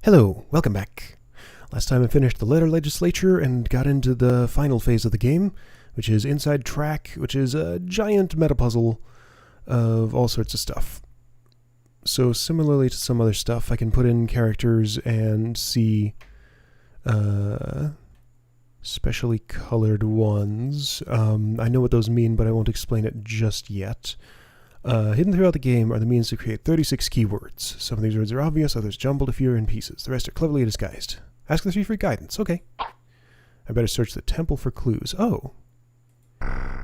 Hello, welcome back. Last time I finished the letter legislature and got into the final phase of the game, which is Inside Track, which is a giant meta puzzle of all sorts of stuff. So similarly to some other stuff, I can put in characters and see specially colored ones. I know what those mean, but I won't explain it just yet. Hidden throughout the game are the means to create 36 keywords. Some of these words are obvious, others jumbled a few are in pieces. The rest are cleverly disguised. Ask the three for guidance. Okay. I better search the temple for clues. Oh.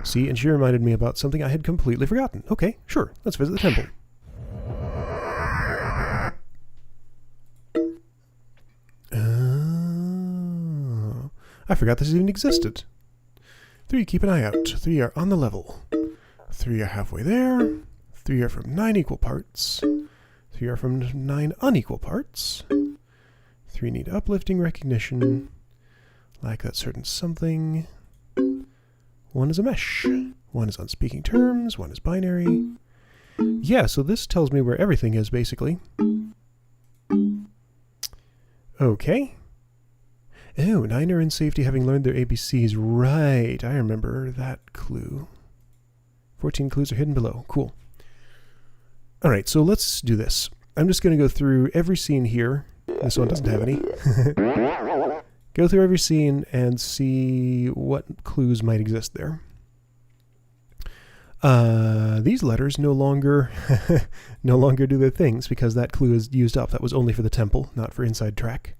See, and she reminded me about something I had completely forgotten. Okay, sure. Let's visit the temple. I forgot this even existed. 3, keep an eye out. 3 are on the level. 3 are halfway there. 3 are from 9 equal parts. 3 are from 9 unequal parts. 3 need uplifting recognition. Lack that certain something. 1 is a mesh. 1 is on speaking terms. 1 is binary. Yeah, so this tells me where everything is, basically. Okay. Oh, 9 are in safety having learned their ABCs. Right, I remember that clue. 14 clues are hidden below. Cool. Alright, so let's do this. I'm just going to go through every scene here. This one doesn't have any. Go through every scene and see what clues might exist there. These letters no longer do their things because that clue is used up. That was only for the temple, not for Inside Track.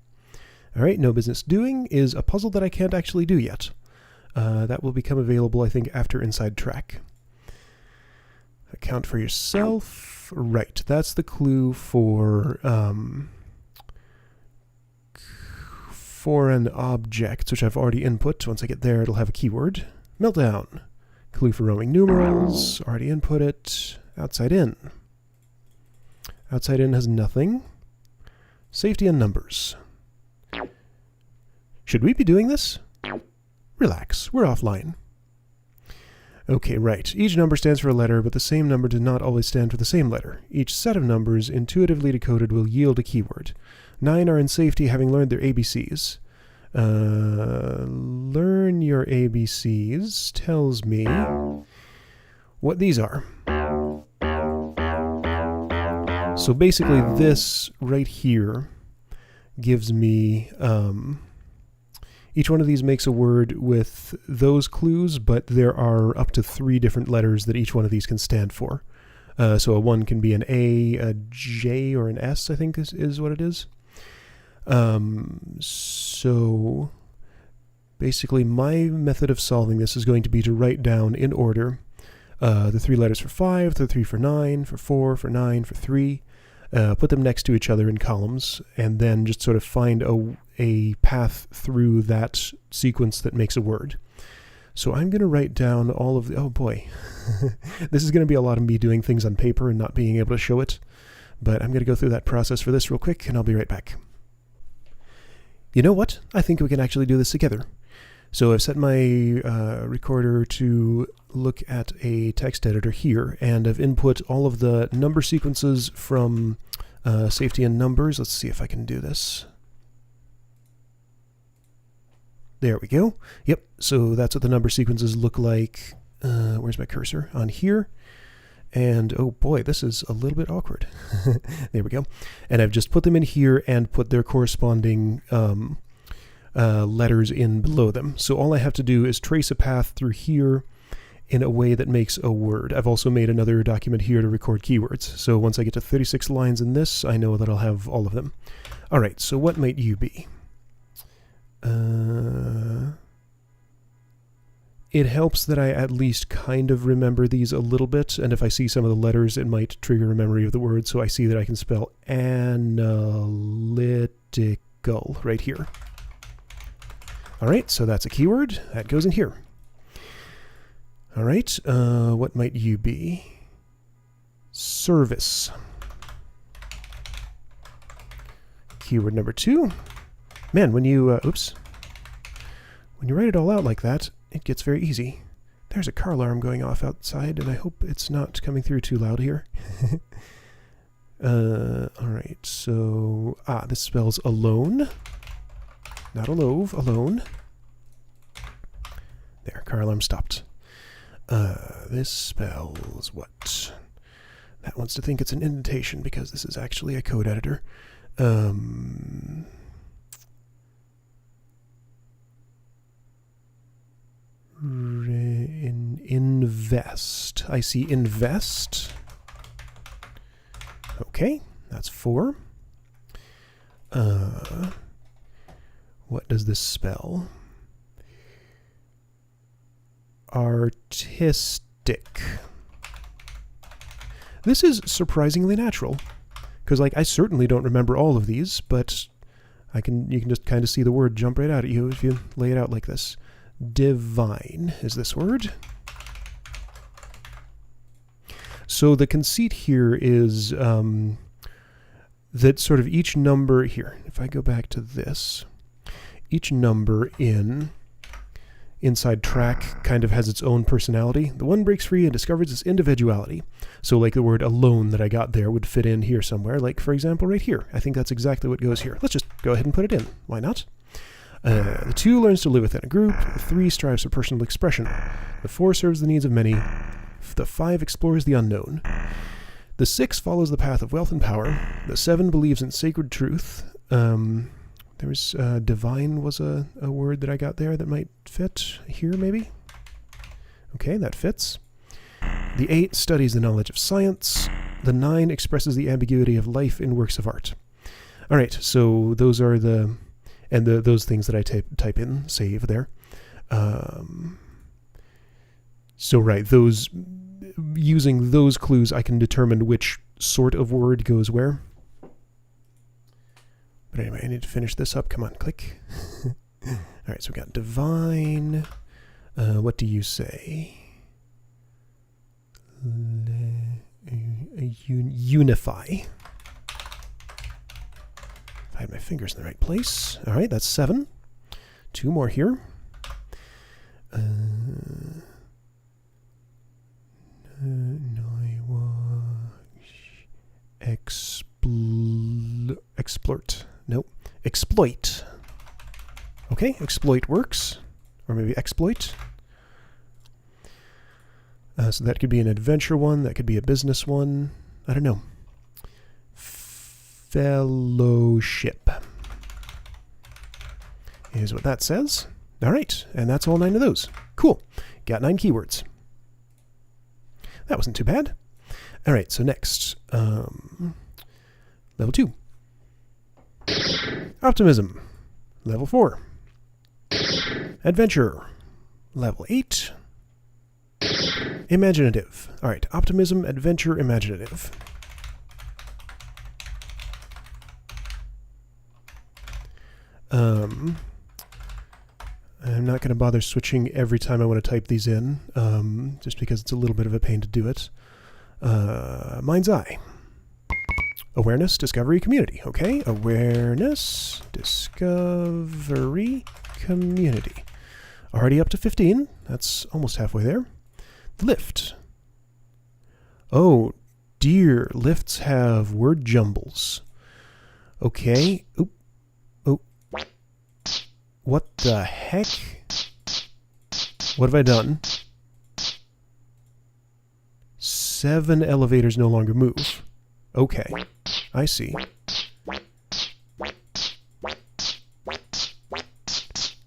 Alright, no business doing is a puzzle that I can't actually do yet. That will become available, I think, after Inside Track. Account for yourself. Right, that's the clue for an object, which I've already input. Once I get there, it'll have a keyword. Meltdown. Clue for roaming numerals. Already input it. Outside in. Outside in has nothing. Safety and numbers. Should we be doing this? Relax, we're offline. Okay, right. Each number stands for a letter, but the same number does not always stand for the same letter. Each set of numbers, intuitively decoded, will yield a keyword. 9 are in safety, having learned their ABCs. Learn your ABCs tells me what these are. So basically this right here gives me... each one of these makes a word with those clues, but there are up to 3 different letters that each one of these can stand for. So a 1 can be an A, a J, or an S, I think is what it is. So basically my method of solving this is going to be to write down in order the 3 letters for 5, the 3 for 9, for 4, for 9, for 3, put them next to each other in columns, and then just sort of find a path through that sequence that makes a word. So I'm going to write down all of the... Oh boy. This is going to be a lot of me doing things on paper and not being able to show it. But I'm going to go through that process for this real quick, and I'll be right back. You know what? I think we can actually do this together. So I've set my recorder to look at a text editor here, and I've input all of the number sequences from safety and numbers. Let's see if I can do this. There we go. Yep, so that's what the number sequences look like. Where's my cursor? On here. And oh boy, this is a little bit awkward. There we go. And I've just put them in here and put their corresponding letters in below them. So all I have to do is trace a path through here in a way that makes a word. I've also made another document here to record keywords. So once I get to 36 lines in this, I know that I'll have all of them. All right, so what might you be? It helps that I at least kind of remember these a little bit, and if I see some of the letters, it might trigger a memory of the word, so I see that I can spell analytical right here. All right, so that's a keyword. That goes in here. All right, what might you be? Service. Keyword number 2. Man, when you, when you write it all out like that, it gets very easy. There's a car alarm going off outside, and I hope it's not coming through too loud here. Alright, so... this spells alone. Not alove, alone. There, car alarm stopped. This spells what? That wants to think it's an indentation because this is actually a code editor. Invest. I see invest. Okay, that's 4. What does this spell? Artistic. This is surprisingly natural, because like I certainly don't remember all of these, but you can just kind of see the word jump right out at you if you lay it out like this. Divine is this word. So the conceit here is that sort of each number here, if I go back to this, each number inside track kind of has its own personality. The one breaks free and discovers its individuality. So like the word alone that I got there would fit in here somewhere, like for example right here. I think that's exactly what goes here. Let's just go ahead and put it in. Why not? The 2 learns to live within a group. The 3 strives for personal expression. The 4 serves the needs of many. The 5 explores the unknown. The 6 follows the path of wealth and power. The 7 believes in sacred truth. There's divine was a word that I got there that might fit here, maybe? Okay, that fits. The 8 studies the knowledge of science. The 9 expresses the ambiguity of life in works of art. All right, so those are those things that I type in, save there. So right, using those clues, I can determine which sort of word goes where. But anyway, I need to finish this up. Come on, click. All right, so we got divine. What do you say? Unify. If I had my fingers in the right place. All right, that's 7. 2 more here. Exploit. Nope. Exploit. Okay, exploit works. Or maybe exploit. So that could be an adventure one. That could be a business one. I don't know. Fellowship is what that says. All right, and that's all 9 of those. Cool. Got 9 keywords. That wasn't too bad. All right, so next, level 2. Optimism, level 4. Adventure, level 8. Imaginative. All right, optimism, adventure, imaginative. I'm not going to bother switching every time I want to type these in, just because it's a little bit of a pain to do it. Mind's eye. Awareness, discovery, community. Okay, awareness, discovery, community. Already up to 15. That's almost halfway there. Lift. Oh, dear. Lifts have word jumbles. Okay. Oop. Oh. What the heck? What have I done? 7 elevators no longer move. Okay. I see.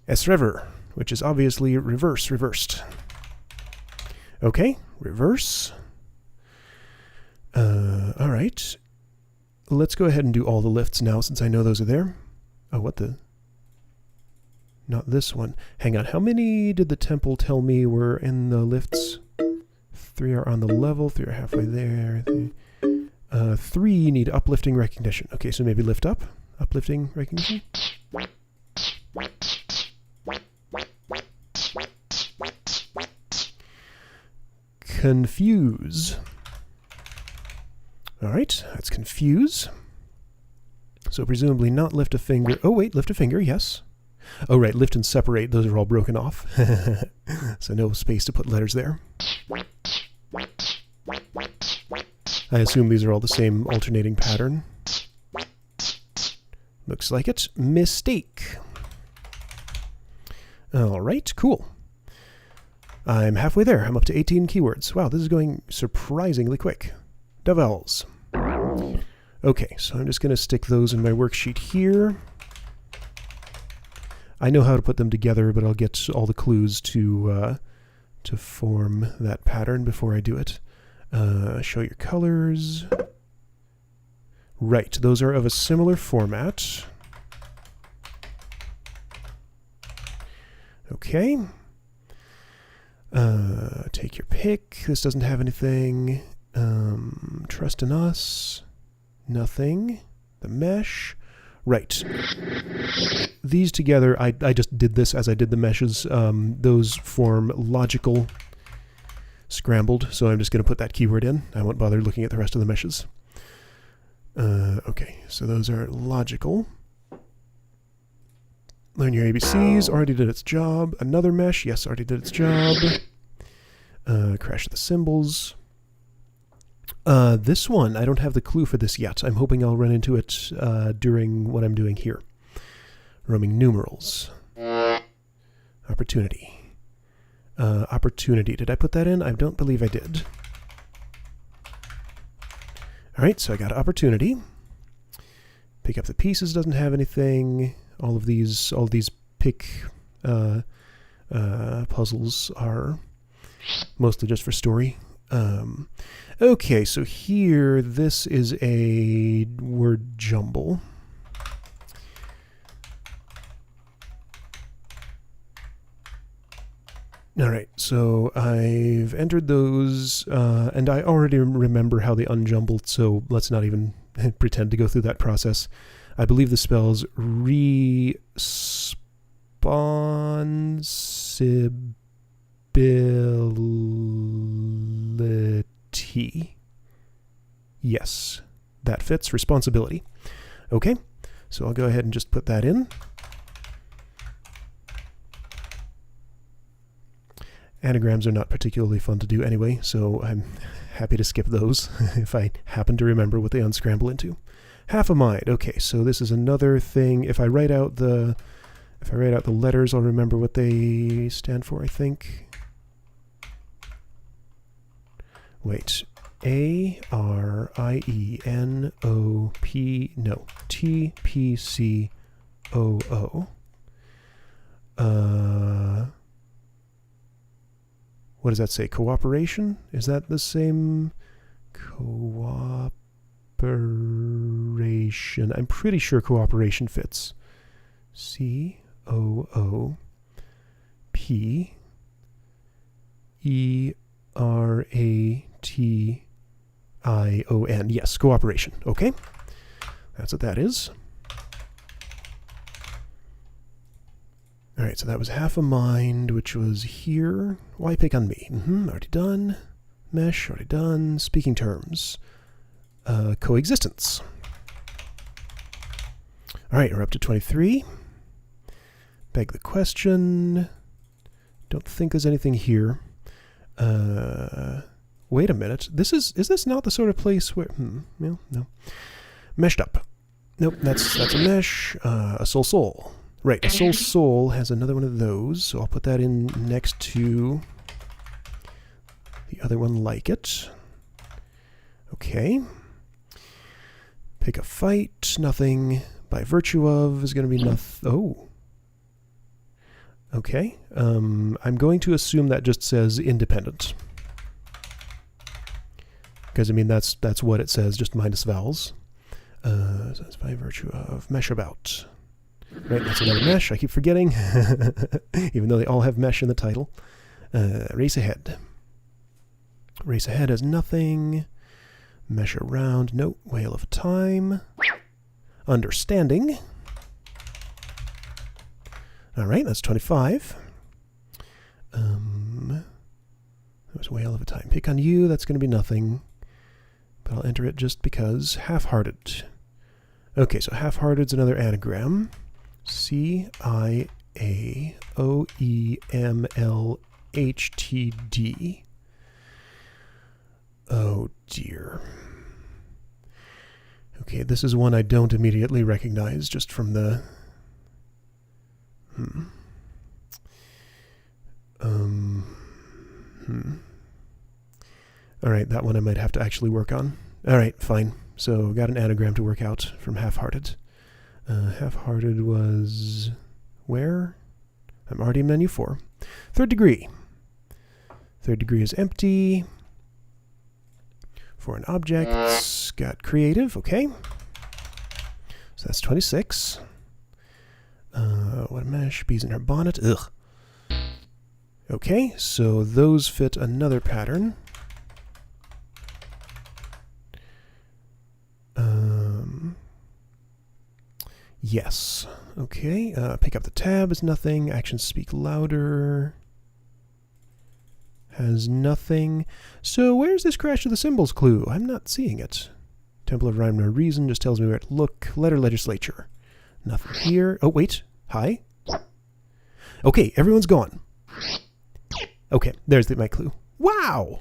S-River, which is obviously reversed. Okay, reverse. All right. Let's go ahead and do all the lifts now since I know those are there. Oh, what the? Not this one. Hang on, how many did the temple tell me were in the lifts? 3 are on the level, 3 are halfway there. 3 need uplifting recognition. Okay, so maybe lift up. Uplifting recognition. Confuse. All right, that's confuse. So presumably not lift a finger. Oh, wait, lift a finger, yes. Oh, right, lift and separate. Those are all broken off. So no space to put letters there. I assume these are all the same alternating pattern. Looks like it. Mistake. Alright, cool. I'm halfway there. I'm up to 18 keywords. Wow, this is going surprisingly quick. Davels. Okay, so I'm just going to stick those in my worksheet here. I know how to put them together, but I'll get all the clues to form that pattern before I do it. Show your colors. Right, those are of a similar format. Okay. Take your pick. This doesn't have anything. Trust in us. Nothing. The mesh. Right. These together, I just did this as I did the meshes. Those form logical scrambled, so I'm just going to put that keyword in. I won't bother looking at the rest of the meshes. Okay, so those are logical. Learn your ABCs, already did its job. Another mesh, yes, already did its job. Crash the symbols. This one, I don't have the clue for this yet. I'm hoping I'll run into it during what I'm doing here. Roaming numerals. Opportunity. Opportunity. Did I put that in? I don't believe I did. Alright, so I got opportunity. Pick up the pieces doesn't have anything. All these pick puzzles are mostly just for story. Okay, so here, this is a word jumble. Alright, so I've entered those, and I already remember how they unjumbled, so let's not even pretend to go through that process. I believe the spell's responsibility. Yes, that fits. Responsibility. Okay, so I'll go ahead and just put that in. Anagrams are not particularly fun to do anyway, so I'm happy to skip those if I happen to remember what they unscramble into. Half a mind. Okay, so this is another thing. If I write out the letters, I'll remember what they stand for, I think. Wait. A-R-I-E-N-O-P... No. T-P-C-O-O. What does that say? Cooperation? Is that the same? Cooperation. I'm pretty sure cooperation fits. C-O-O-P-E-R-A-T-I-O-N. Yes, cooperation. Okay. That's what that is. Alright, so that was half a mind, which was here. Why pick on me? Already done. Mesh, already done. Speaking terms. Coexistence. Alright, we're up to 23. Beg the question. Don't think there's anything here. Wait a minute. Is this not the sort of place where... No. Meshed up. Nope, that's a mesh. A soul. Right, a soul has another one of those, so I'll put that in next to the other one like it. Okay. Pick a fight, nothing. By virtue of is going to be nothing. Oh. Okay. I'm going to assume that just says independent. Because, I mean, that's what it says, just minus vowels. So that's by virtue of mesh about. Right, that's another mesh. I keep forgetting, even though they all have mesh in the title. Race ahead. Race ahead has nothing. Mesh around. No. Whale of time. Understanding. All right, that's 25. That was whale of a time. Pick on you. That's going to be nothing. But I'll enter it just because. Half-hearted. Okay, so half-hearted's another anagram. C-I-A-O-E-M-L-H-T-D. Oh dear. Okay, this is one I don't immediately recognize just from the... Alright, that one I might have to actually work on. Alright, fine. So, got an anagram to work out from half-hearted. Half-hearted was... where? I'm already in menu 4. Third degree. Third degree is empty. Foreign objects. Got creative, okay. So that's 26. What a mesh, bees in her bonnet. Ugh. Okay, so those fit another pattern. Yes. Okay, pick up the tab is nothing. Actions speak louder. Has nothing. So where's this crash of the symbols clue? I'm not seeing it. Temple of Rhyme or Reason just tells me where to look. Letter legislature. Nothing here. Oh, wait. Hi. Okay, everyone's gone. Okay, there's my clue. Wow!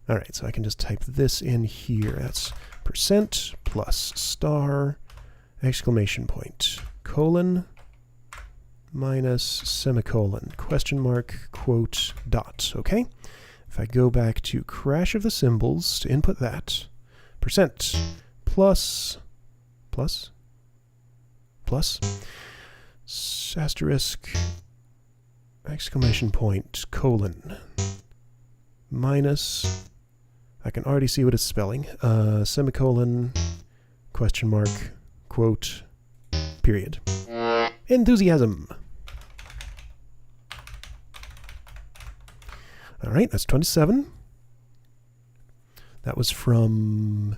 Alright, so I can just type this in here. That's % plus star, exclamation point, colon, minus semicolon, question mark, quote, dot. Okay? If I go back to crash of the symbols to input that, % plus, asterisk, exclamation point, colon, minus, I can already see what it's spelling, semicolon, question mark, quote, period. Enthusiasm. Alright, that's 27. That was from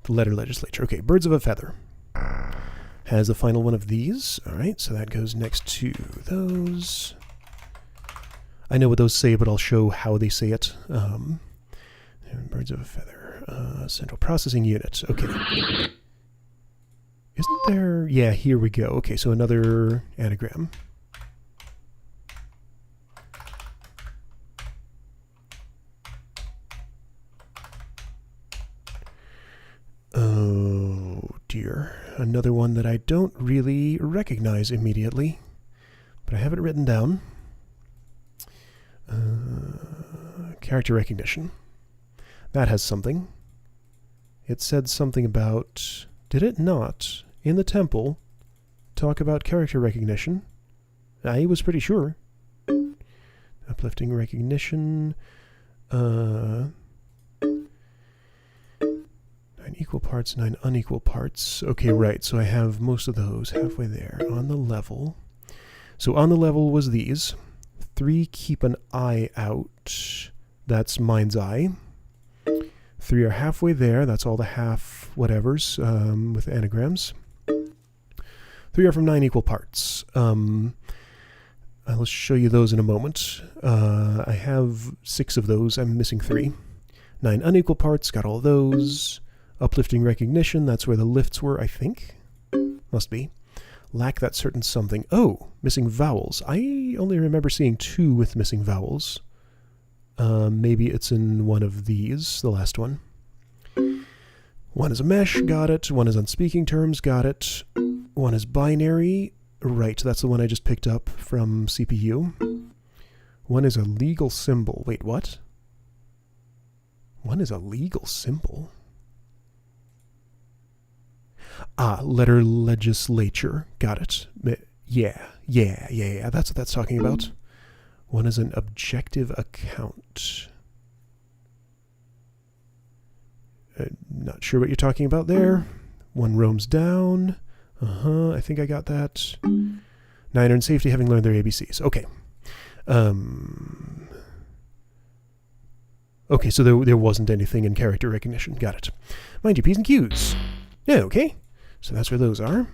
the letter legislature. Okay, birds of a feather. Has the final one of these. Alright, so that goes next to those. I know what those say, but I'll show how they say it. Birds of a feather. Central processing unit. Okay. Isn't there... Yeah, here we go. Okay, so another anagram. Oh, dear. Another one that I don't really recognize immediately, but I have it written down. Character recognition. That has something. It said something about... Did it not, in the temple, talk about character recognition? I was pretty sure. Uplifting recognition. 9 equal parts, 9 unequal parts. Okay, right, so I have most of those halfway there. On the level. So on the level was these. 3 keep an eye out. That's mind's eye. 3 are halfway there. That's all the half whatevers with anagrams. 3 are from 9 equal parts. I'll show you those in a moment. I have 6 of those. I'm missing 3. 9 unequal parts. Got all those. Uplifting recognition. That's where the lifts were, I think. Must be. Lack that certain something. Oh, missing vowels. I only remember seeing 2 with missing vowels. Maybe it's in one of these, the last one. One is a mesh, got it. One is on speaking terms, got it. One is binary. Right, that's the one I just picked up from CPU. One is a legal symbol. Wait, what? One is a legal symbol? Ah, letter legislature. Got it. Yeah. That's what that's talking about. One is an objective account. Not sure what you're talking about there. One roams down. I think I got that. 9 are in safety, having learned their ABCs. Okay. Okay, so there wasn't anything in character recognition. Got it. Mind your P's and Q's. Yeah, okay. So that's where those are.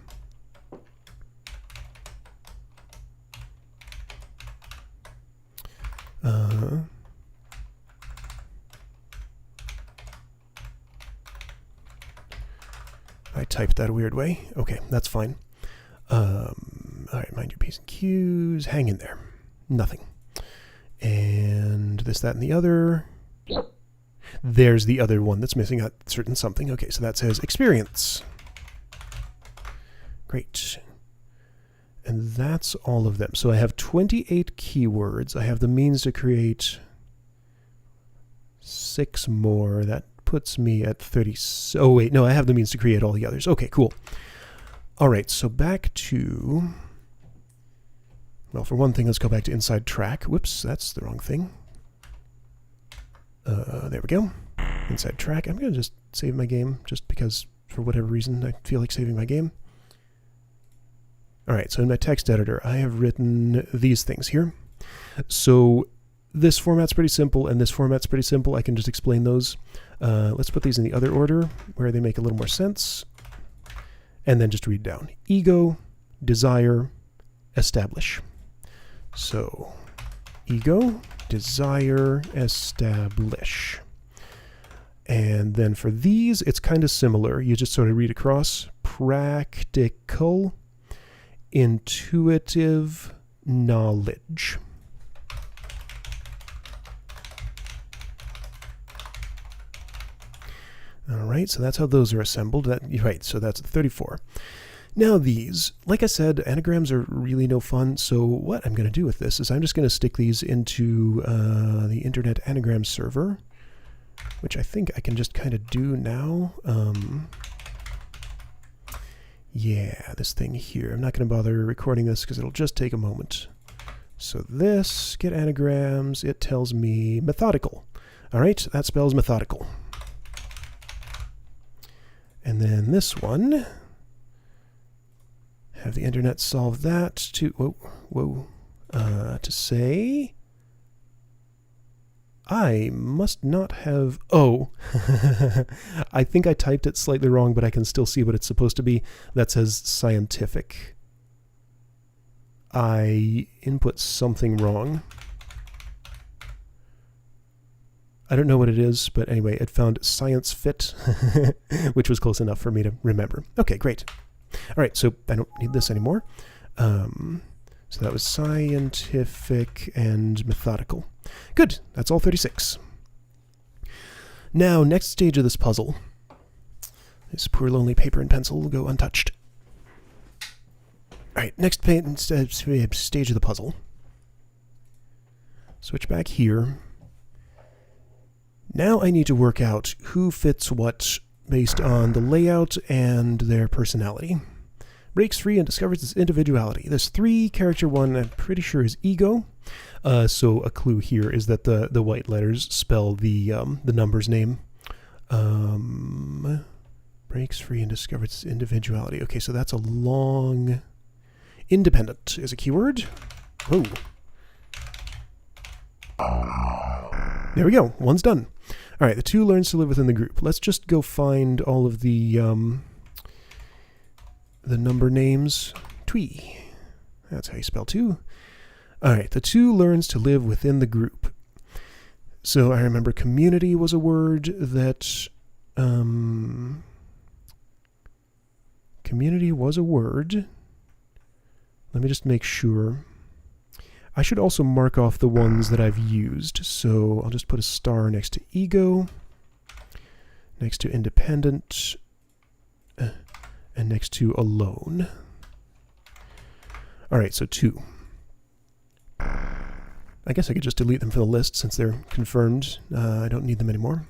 I typed that a weird way. Okay, that's fine. Alright, mind your P's and Q's. Hang in there. Nothing. And this, that, and the other. There's the other one that's missing a certain something. Okay, so that says experience. Great. And that's all of them. So I have 28 keywords. I have the means to create 6 more. That puts me at 30. Oh, wait, no, I have the means to create all the others. Okay, cool. All right, so back to... Well, for one thing, let's go back to inside track. Whoops, that's the wrong thing. There we go. Inside track. I'm going to just save my game, just because, for whatever reason, I feel like saving my game. All right, so in my text editor, I have written these things here. So this format's pretty simple, and this format's pretty simple. I can just explain those. Let's put these in the other order, where they make a little more sense. And then just read down. Ego, desire, establish. So, ego, desire, establish. And then for these, it's kind of similar. You just sort of read across. Practical, intuitive knowledge. All right, so that's how those are assembled. Right, so that's 34. Now these, like I said, anagrams are really no fun, so what I'm going to do with this is I'm just going to stick these into the Internet Anagram server, which I think I can just kind of do now. Yeah, this thing here. I'm not going to bother recording this because it'll just take a moment. So this, get anagrams, it tells me methodical. All right, that spells methodical. And then this one, have the internet solve that to, to say, I must not have, I think I typed it slightly wrong, but I can still see what it's supposed to be. That says scientific. I input something wrong. I don't know what it is, but anyway, it found science fit, which was close enough for me to remember. Okay, great. All right, so I don't need this anymore. So that was scientific and methodical. Good, that's all 36. Now, next stage of this puzzle. This poor lonely paper and pencil will go untouched. All right, next stage of the puzzle. Switch back here. Now I need to work out who fits what based on the layout and their personality. Breaks free and discovers its individuality. This 3-character one, I'm pretty sure, is ego. So a clue here is that the white letters spell the number's name. Breaks free and discovers its individuality. Okay, so that's a long... Independent is a keyword. Whoa. There we go. One's done. All right, the 2 learns to live within the group. Let's just go find all of the number names. Twee. That's how you spell 2. All right, the 2 learns to live within the group. So I remember community was a word that... community was a word. Let me just make sure. I should also mark off the ones that I've used. So I'll just put a star next to ego, next to independent, and next to alone. All right, so 2. I guess I could just delete them from the list since they're confirmed. I don't need them anymore.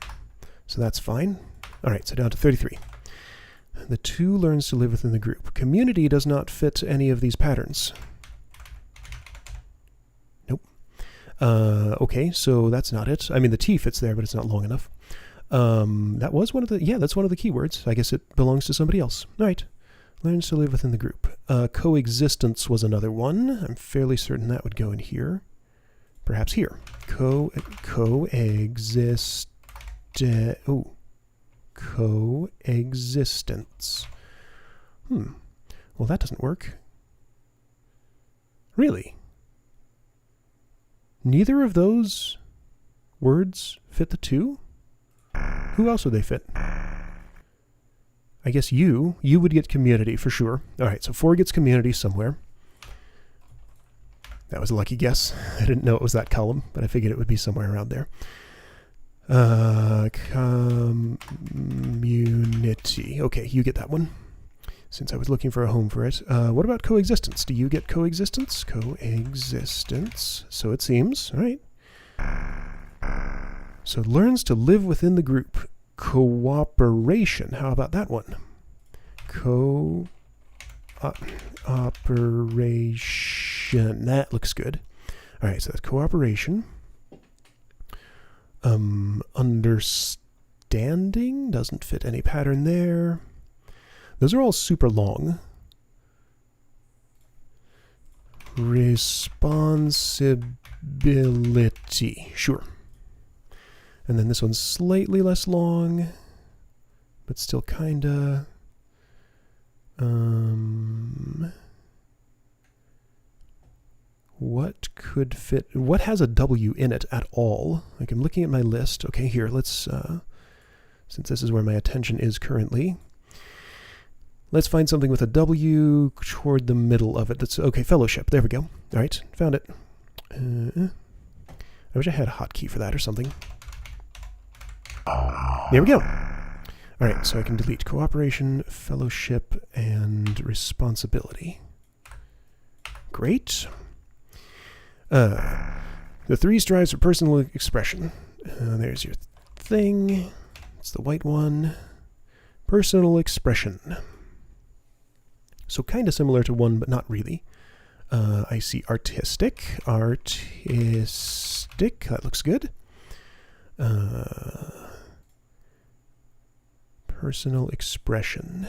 So that's fine. All right, so down to 33. The 2 learns to live within the group. Community does not fit any of these patterns. Nope. Okay, so that's not it. I mean, the T fits there, but it's not long enough. That was one of the, yeah, that's one of the keywords. I guess it belongs to somebody else. All right. Learns to live within the group. Coexistence was another one. I'm fairly certain that would go in here. Perhaps here. Coexistence. Well, that doesn't work. Really? Neither of those words fit the 2? Who else would they fit? I guess you would get community for sure. All right, so 4 gets community somewhere. That was a lucky guess. I didn't know it was that column, but I figured it would be somewhere around there. Community. Okay, you get that one, since I was looking for a home for it. What about coexistence? Do you get coexistence? Coexistence. So it seems. All right. So it learns to live within the group. Cooperation. How about that one? Cooperation. That looks good. All right, so that's cooperation. Understanding doesn't fit any pattern there. Those are all super long. Responsibility. Sure. And then this one's slightly less long, but still kinda. What could fit? What has a W in it at all? Like, I'm looking at my list. Okay, here, let's, since this is where my attention is currently, let's find something with a W toward the middle of it. That's, okay, fellowship. There we go. All right, found it. I wish I had a hotkey for that or something. There we go. All right, so I can delete cooperation, fellowship, and responsibility. Great. The 3 strives for personal expression. There's your thing. It's the white one. Personal expression. So kind of similar to 1, but not really. I see artistic. Artistic. That looks good. Personal expression.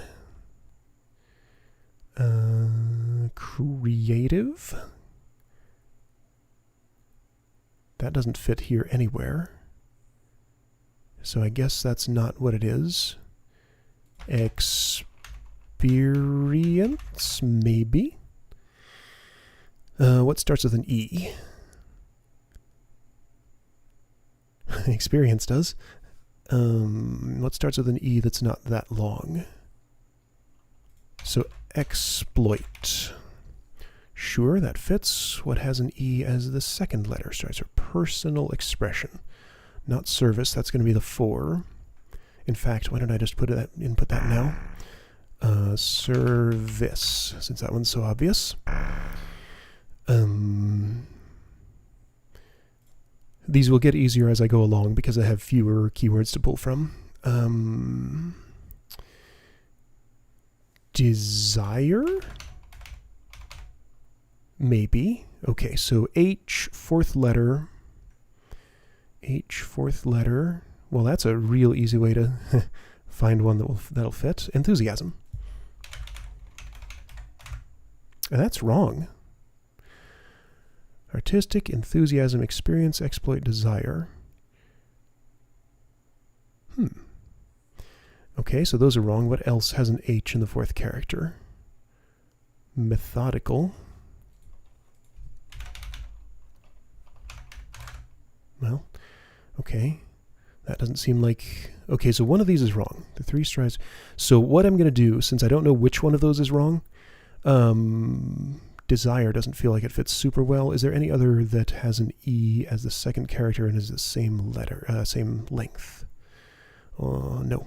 Creative. That doesn't fit here anywhere. So I guess that's not what it is. Experience, maybe. What starts with an E? Experience does. What starts with an E that's not that long? So exploit. Sure, that fits. What has an E as the second letter? Starts with personal expression. Not service, that's going to be the 4. In fact, why don't I just input that now? Service, since that one's so obvious. These will get easier as I go along because I have fewer keywords to pull from. Desire? Maybe. Okay, so H, 4th letter. H, 4th letter. Well, that's a real easy way to find one that'll fit. Enthusiasm. That's wrong. Artistic, enthusiasm, experience, exploit, desire. Okay, so those are wrong. What else has an H in the 4th character? Methodical. Well, okay. That doesn't seem like... Okay, so one of these is wrong. The 3 strives. So what I'm going to do, since I don't know which one of those is wrong, desire doesn't feel like it fits super well. Is there any other that has an E as the second character and is the same letter, same length? No.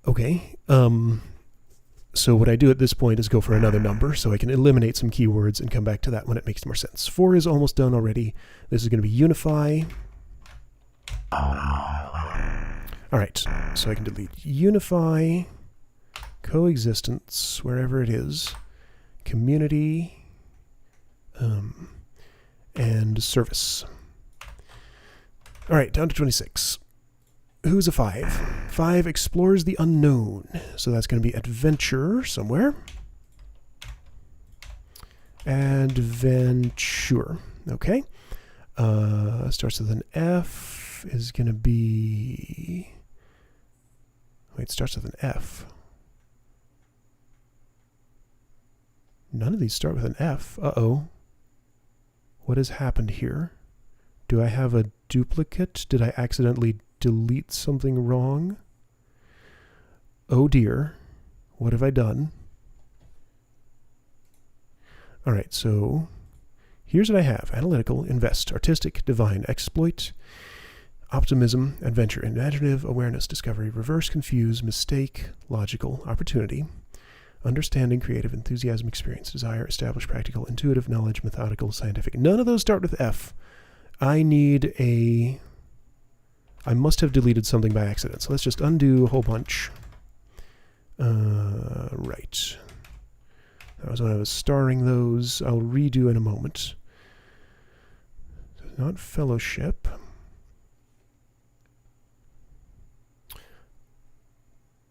Okay. So what I do at this point is go for another number so I can eliminate some keywords and come back to that when it makes more sense. 4 is almost done already. This is going to be unify. All right, so I can delete unify, coexistence, wherever it is, community, and service. All right, down to 26. Who's a 5? 5 explores the unknown. So that's going to be adventure somewhere. Adventure. Okay. Starts with an F. Is going to be... Wait, starts with an F. None of these start with an F. Uh-oh. What has happened here? Do I have a duplicate? Did I accidentally delete something wrong? Oh dear. What have I done? All right, so here's what I have. Analytical, invest, artistic, divine, exploit. optimism, adventure, imaginative, awareness, discovery, reverse, confuse, mistake, logical, opportunity, understanding, creative, enthusiasm, experience, desire, establish, practical, intuitive, knowledge, methodical, scientific. None of those start with F. I must have deleted something by accident. So let's just undo a whole bunch. Right. That was when I was starring those. I'll redo in a moment. Not fellowship.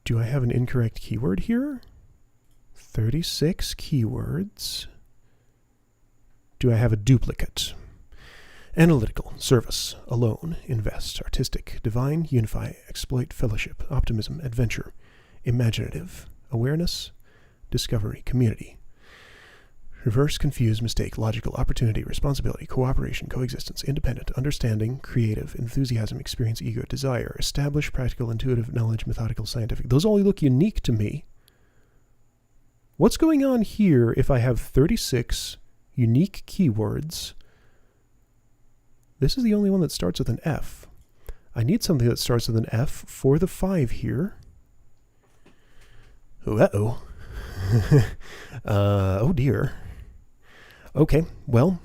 Do I have an incorrect keyword here? 36 keywords. Do I have a duplicate? Analytical, service, alone, invest, artistic, divine, unify, exploit, fellowship, optimism, adventure, imaginative, awareness, discovery, community, reverse, confuse, mistake, logical, opportunity, responsibility, cooperation, coexistence, independent, understanding, creative, enthusiasm, experience, ego, desire, establish, practical, intuitive, knowledge, methodical, scientific. Those all look unique to me. What's going on here if I have 36 unique keywords? This is the only one that starts with an F. I need something that starts with an F for the 5 here. Uh-oh. Oh dear. Okay, well,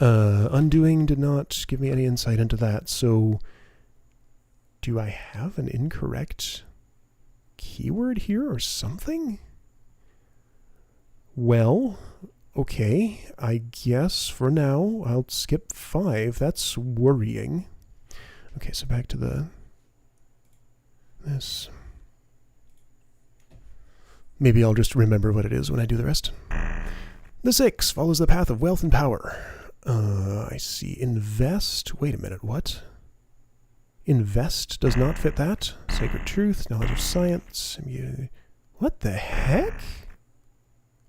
undoing did not give me any insight into that, so do I have an incorrect keyword here or something? Well, okay, I guess for now I'll skip 5. That's worrying. Okay, so back to this. Maybe I'll just remember what it is when I do the rest. The 6 follows the path of wealth and power. I see. Invest. Wait a minute, what? Invest does not fit that. Sacred truth, knowledge of science. What the heck?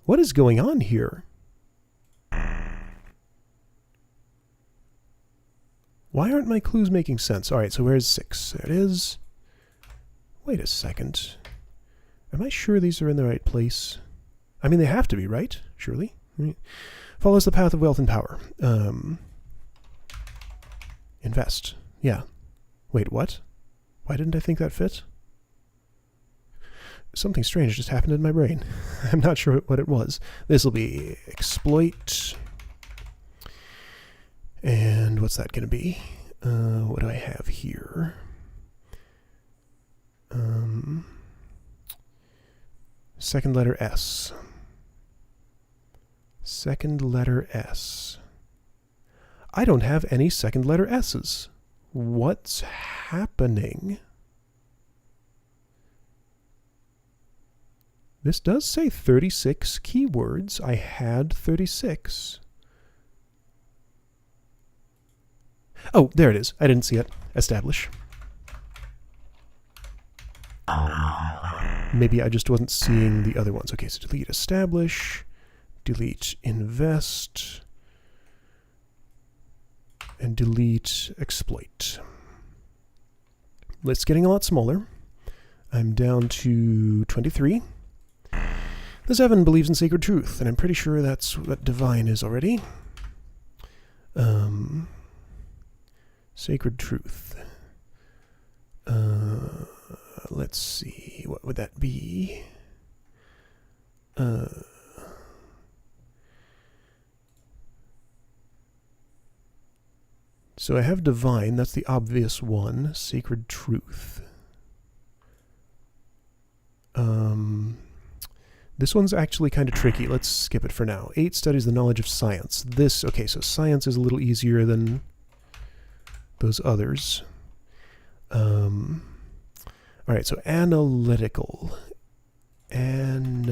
What is going on here? Why aren't my clues making sense? All right, so where's 6? There it is. Wait a second. Am I sure these are in the right place? I mean, they have to be, right? Surely. Right. Follows the path of wealth and power. Invest. Yeah. Wait, what? Why didn't I think that fit? Something strange just happened in my brain. I'm not sure what it was. This will be exploit. And what's that going to be? What do I have here? Second letter S. Second letter S. I don't have any second letter S's. What's happening? This does say 36 keywords. I had 36. Oh, there it is. I didn't see it. Establish. Maybe I just wasn't seeing the other ones. Okay, so delete establish, delete invest, and delete exploit. List's getting a lot smaller. I'm down to 23. The 7 believes in sacred truth, and I'm pretty sure that's what divine is already. Sacred truth. Let's see, what would that be? So I have divine, that's the obvious one. Sacred truth. This one's actually kind of tricky. Let's skip it for now. 8 studies the knowledge of science. This, okay, so science is a little easier than those others. All right, so analytical. And,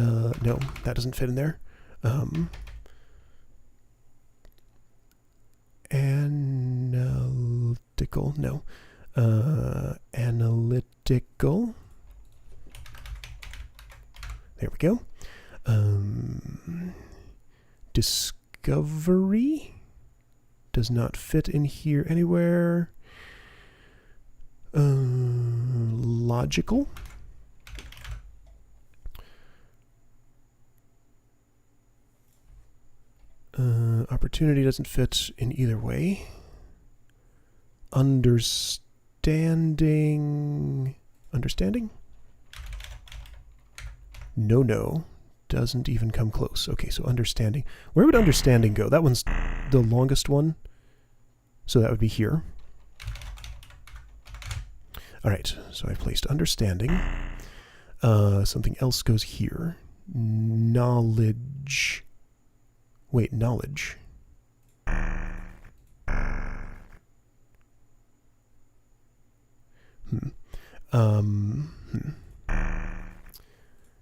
no, that doesn't fit in there. Analytical, no. Analytical. There we go. Discovery does not fit in here anywhere. Logical. Opportunity doesn't fit in either way. understanding. Understanding? No. Doesn't even come close. Okay, so understanding. Where would understanding go? That one's the longest one. So that would be here. Alright, so I've placed understanding. Something else goes here. Knowledge. Wait, knowledge.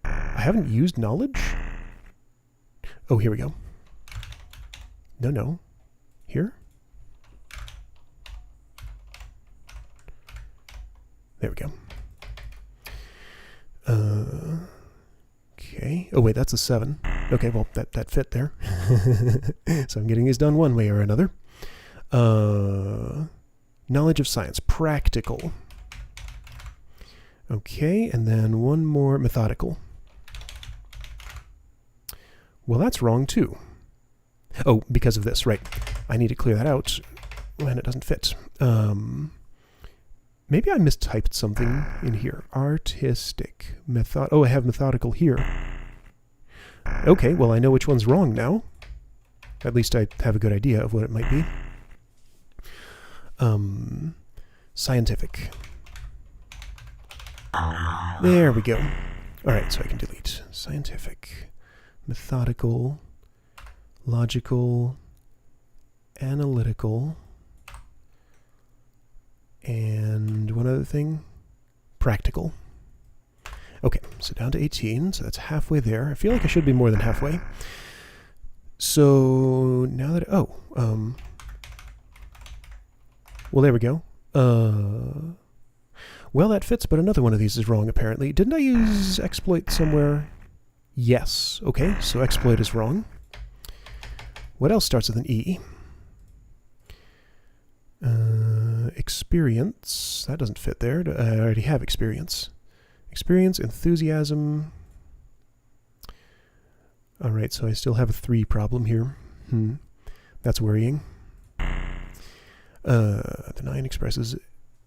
I haven't used knowledge? Oh, here we go. No. Here? There we go. Okay. Oh, wait, that's a 7. Okay, well, that fit there. So I'm getting these done one way or another. Knowledge of science. Practical. Okay, and then one more. Methodical. Well, that's wrong, too. Oh, because of this, right. I need to clear that out when it doesn't fit. Maybe I mistyped something in here. Artistic. Oh, I have methodical here. Okay, well, I know which one's wrong now. At least I have a good idea of what it might be. Scientific. There we go. All right, so I can delete. Scientific. Methodical, logical, analytical, and one other thing, practical. Okay, so down to 18, so that's halfway there. I feel like I should be more than halfway. So now that, well, there we go. Well, that fits, but another one of these is wrong, apparently. Didn't I use exploit somewhere? Yes. Okay, so exploit is wrong. What else starts with an E? Experience. That doesn't fit there. I already have experience. Experience, enthusiasm. Alright, so I still have a 3 problem here. That's worrying. The 9 expresses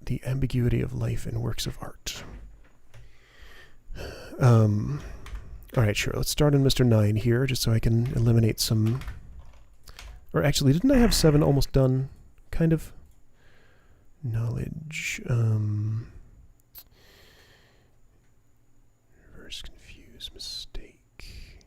the ambiguity of life in works of art. Alright, sure. Let's start on Mr. 9 here, just so I can eliminate some... Or actually, didn't I have 7 almost done? Kind of. Knowledge. Reverse, confuse, mistake.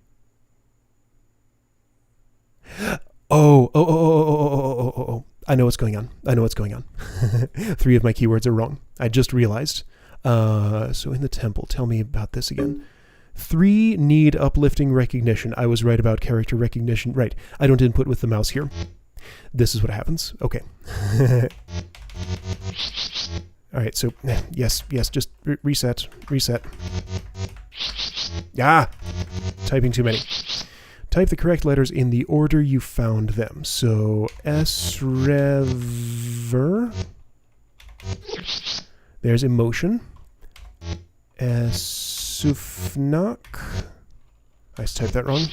Oh. I know what's going on. 3 of my keywords are wrong. I just realized. So in the temple, tell me about this again. 3 need uplifting recognition. I was right about character recognition. Right. I don't input with the mouse here. This is what happens. Okay. Alright, so, yes, just reset. Ah! Typing too many. Type the correct letters in the order you found them. So, S-rever. There's emotion. Sufnak. I typed that wrong.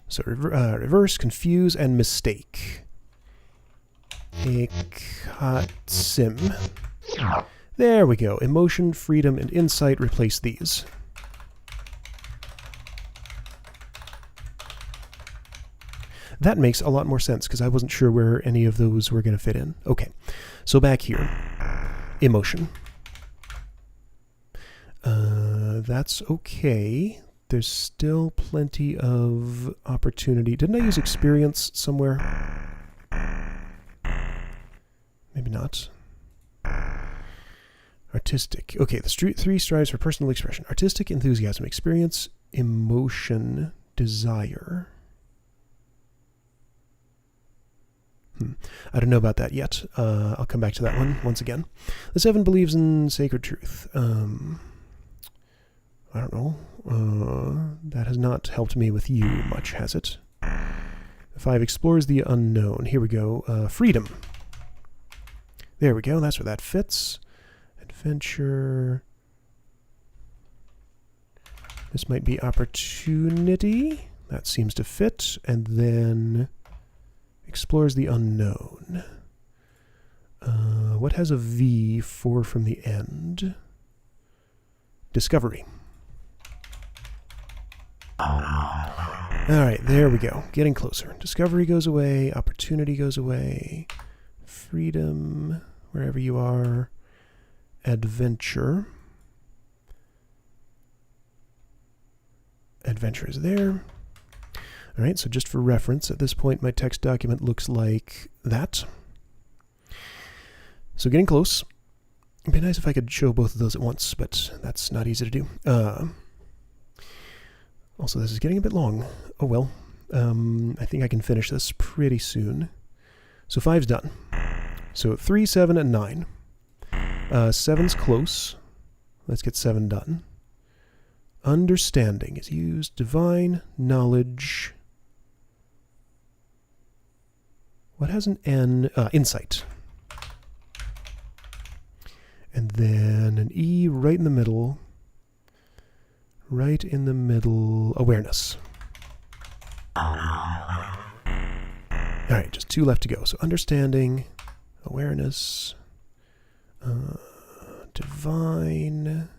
So reverse, confuse, and mistake. Ekatsim. There we go. Emotion, freedom, and insight. Replace these. That makes a lot more sense, because I wasn't sure where any of those were going to fit in. Okay, so back here. Emotion. That's okay. There's still plenty of opportunity. Didn't I use experience somewhere? Maybe not. Artistic. Okay, the 3 strives for personal expression. Artistic, enthusiasm, experience, emotion, desire. I don't know about that yet. I'll come back to that one once again. The 7 believes in sacred truth. I don't know. That has not helped me with you much, has it? The 5 explores the unknown. Here we go. Freedom. There we go. That's where that fits. Adventure. This might be opportunity. That seems to fit. And then Explores the unknown. What has a V, 4 from the end? Discovery. Alright, there we go. Getting closer. Discovery goes away. Opportunity goes away. Freedom, wherever you are. Adventure. Adventure is there. Alright, so just for reference, at this point my text document looks like that. So getting close. It'd be nice if I could show both of those at once, but that's not easy to do. Also, this is getting a bit long. Oh well. I think I can finish this pretty soon. So 5's done. So 3, 7, and 9. 7's close. Let's get 7 done. Understanding is used. Divine knowledge. What has an N? Insight. And then an E right in the middle. Right in the middle. Awareness. Alright, just 2 left to go. So understanding, awareness, divine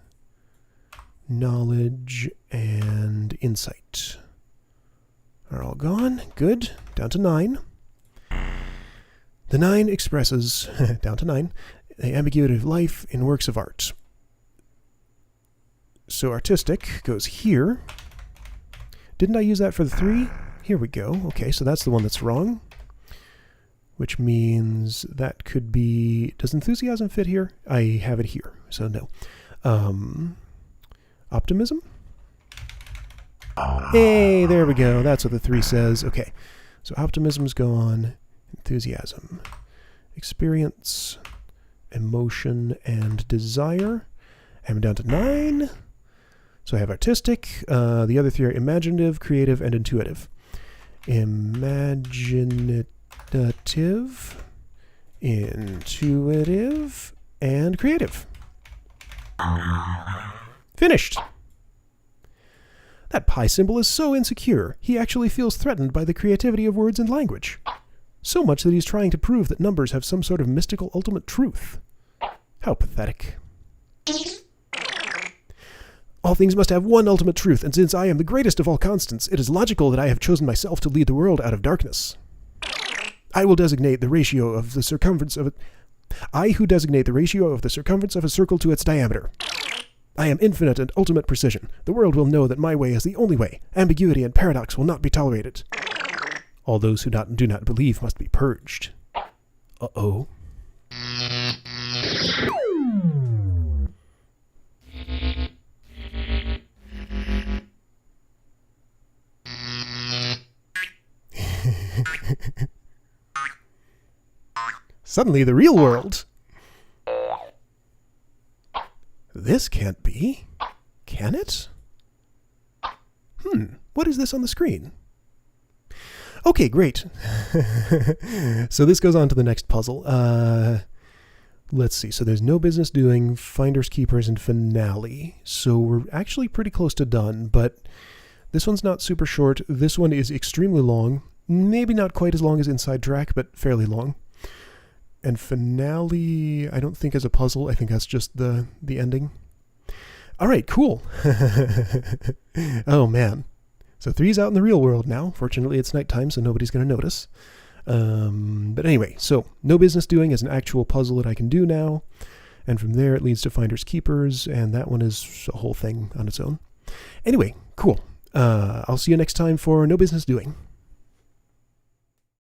knowledge, and insight are all gone. Good. Down to 9. The 9 expresses, down to 9, the ambiguity of life in works of art. So artistic goes here. Didn't I use that for the 3? Here we go. Okay, so that's the one that's wrong. Which means that could be... Does enthusiasm fit here? I have it here, so no. Optimism? Hey, there we go. That's what the 3 says. Okay, so optimism's gone. Enthusiasm. Experience, emotion, and desire. I'm down to 9. So I have artistic. The other 3 are imaginative, creative, and intuitive. Imaginative, intuitive, and creative. Finished! That pi symbol is so insecure, he actually feels threatened by the creativity of words and language. So much that he's trying to prove that numbers have some sort of mystical ultimate truth. How pathetic. All things must have one ultimate truth, and since I am the greatest of all constants, it is logical that I have chosen myself to lead the world out of darkness. I will designate the ratio of the circumference of it. I who designate the ratio of the circumference of a circle to its diameter. I am infinite and ultimate precision. The world will know that my way is the only way. Ambiguity and paradox will not be tolerated. All those who do not believe must be purged. Uh-oh. Suddenly the real world. This can't be. Can it? What is this on the screen? Okay, great. So this goes on to the next puzzle. Let's see. So there's no business doing, finders, keepers, and finale. So we're actually pretty close to done, but this one's not super short. This one is extremely long. Maybe not quite as long as Inside Track, but fairly long. And finale, I don't think is a puzzle. I think that's just the ending. All right, cool. Oh, man. So 3's out in the real world now. Fortunately, it's nighttime, so nobody's going to notice. But anyway, so no business doing is an actual puzzle that I can do now. And from there, it leads to finders, keepers, and that one is a whole thing on its own. Anyway, cool. I'll see you next time for No Business Doing.